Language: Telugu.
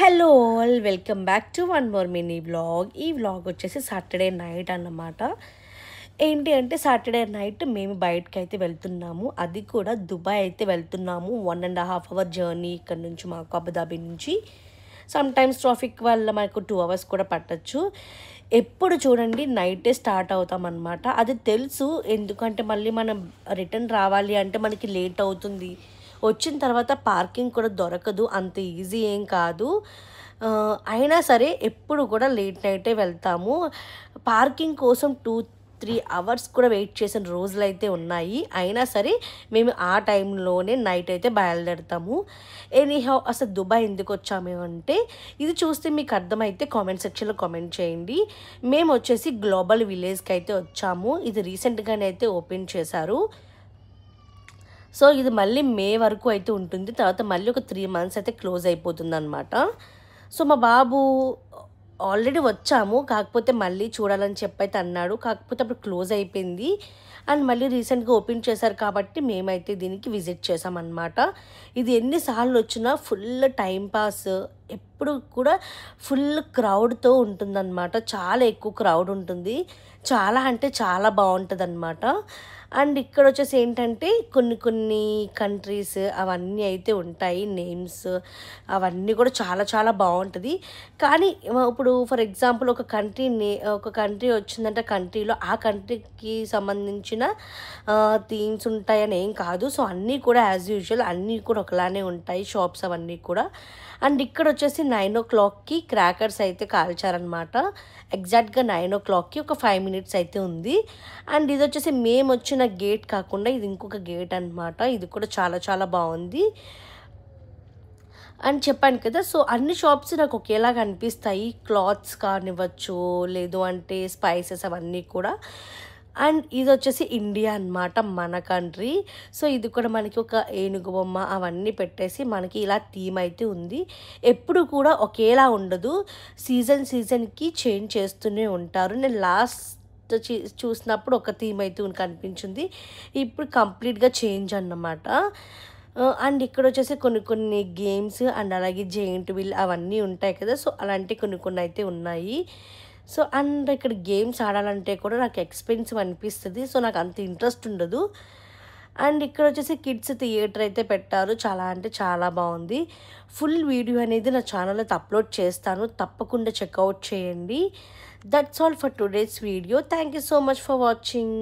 Hello all welcome back to one more mini vlog. ఈ వ్లాగ్ వచ్చేసి సాటర్డే నైట్ అన్నమాట. ఏంటి అంటే సాటర్డే నైట్ మేము బయటకి అయితే వెళ్తున్నాము. అది కూడా దుబాయ్ అయితే వెళ్తున్నాము. 1.5 అవర్ జర్నీ ఇక్కడ నుంచి మాకు అబుదాబి నుంచి. సమ్ టైమ్స్ ట్రాఫిక్ వల్ల మనకు 2 అవర్స్ కూడా పట్టచ్చు. ఎప్పుడు చూడండి నైటే స్టార్ట్ అవుతామన్నమాట. అది తెలుసు, ఎందుకంటే మళ్ళీ మనం రిటర్న్ రావాలి అంటే మనకి లేట్ అవుతుంది. వచ్చిన తర్వాత పార్కింగ్ కూడా దొరకదు, అంత ఈజీ ఏం కాదు. అయినా సరే ఎప్పుడు కూడా లేట్ నైటే వెళ్తాము. పార్కింగ్ కోసం 2-3 అవర్స్ కూడా వెయిట్ చేసిన రోజులు అయితే ఉన్నాయి. అయినా సరే మేము ఆ టైంలోనే నైట్ అయితే బయలుదేరుతాము. ఎనీహౌ అసలు దుబాయ్ ఎందుకు వచ్చాము అంటే, ఇది చూస్తే మీకు అర్థమైతే కామెంట్ సెక్షన్లో కామెంట్ చేయండి. మేము వచ్చేసి గ్లోబల్ విలేజ్కి అయితే వచ్చాము. ఇది రీసెంట్గానే అయితే ఓపెన్ చేశారు. సో ఇది మళ్ళీ మే వరకు అయితే ఉంటుంది. తర్వాత మళ్ళీ ఒక 3 మంత్స్ అయితే క్లోజ్ అయిపోతుంది అనమాట. సో మా బాబు ఆల్రెడీ వచ్చాము, కాకపోతే మళ్ళీ చూడాలని చెప్పైతే అన్నాడు. కాకపోతే అప్పుడు క్లోజ్ అయిపోయింది అండ్ మళ్ళీ రీసెంట్గా ఓపెన్ చేశారు కాబట్టి మేమైతే దీనికి విజిట్ చేసామన్నమాట. ఇది ఎన్నిసార్లు వచ్చినా ఫుల్ టైంపాస్, ఎప్పుడు కూడా ఫుల్ క్రౌడ్తో ఉంటుందన్నమాట. చాలా ఎక్కువ క్రౌడ్ ఉంటుంది. చాలా అంటే చాలా బాగుంటుంది అనమాట. అండ్ ఇక్కడ వచ్చేసి ఏంటంటే కొన్ని కొన్ని కంట్రీస్ అవన్నీ అయితే ఉంటాయి, నేమ్స్ అవన్నీ కూడా చాలా చాలా బాగుంటుంది. కానీ ఇప్పుడు ఫర్ ఎగ్జాంపుల్ ఒక కంట్రీ వచ్చిందంటే కంట్రీలో ఆ కంట్రీకి సంబంధించిన థీమ్స్ ఉంటాయని ఏం కాదు. సో అన్నీ కూడా యాజ్ యూజువల్ అన్నీ కూడా ఒకలానే ఉంటాయి, షాప్స్ అవన్నీ కూడా. అండ్ ఇక్కడ వచ్చేసి 9 o'clockకి క్రాకర్స్ అయితే కాల్చారనమాట. ఎగ్జాక్ట్గా 9 o'clockకి ఒక 5 minutes అయితే ఉంది. అండ్ ఇది వచ్చేసి మేము వచ్చిన గేట్ కాకుండా ఇది ఇంకొక గేట్ అనమాట. ఇది కూడా చాలా చాలా బాగుంది అని చెప్పాను కదా. సో అన్ని షాప్స్ నాకు ఒకేలాగా అనిపిస్తాయి. క్లాత్స్ కానివ్వచ్చు, లేదు అంటే స్పైసెస్ అవన్నీ కూడా. అండ్ ఇది వచ్చేసి ఇండియా అన్నమాట, మన కంట్రీ. సో ఇది కూడా మనకి ఒక ఏనుగు బొమ్మ అవన్నీ పెట్టేసి మనకి ఇలా థీమ్ అయితే ఉంది. ఎప్పుడు కూడా ఒకేలా ఉండదు, సీజన్కి చేంజ్ చేస్తూనే ఉంటారు. నేను లాస్ట్ చూసినప్పుడు ఒక థీమ్ అయితే కనిపించింది, ఇప్పుడు కంప్లీట్గా చేంజ్ అన్నమాట. అండ్ ఇక్కడ వచ్చేసి కొన్ని కొన్ని గేమ్స్ అండ్ అలాగే జెయింట్ వీల్ అవన్నీ ఉంటాయి కదా. సో అలాంటి కొన్ని కొన్ని అయితే ఉన్నాయి. సో అండ్ ఇక్కడ గేమ్స్ ఆడాలంటే కూడా నాకు ఎక్స్పెన్సివ్ అనిపిస్తుంది. సో నాకు అంత ఇంట్రెస్ట్ ఉండదు. అండ్ ఇక్కడ వచ్చేసి కిడ్స్ థియేటర్ అయితే పెట్టారు. చాలా అంటే చాలా బాగుంది. ఫుల్ వీడియో అనేది నా ఛానల్లో అప్లోడ్ చేస్తాను, తప్పకుండా చెక్అవుట్ చేయండి. That's all for today's video. Thank you so much for watching.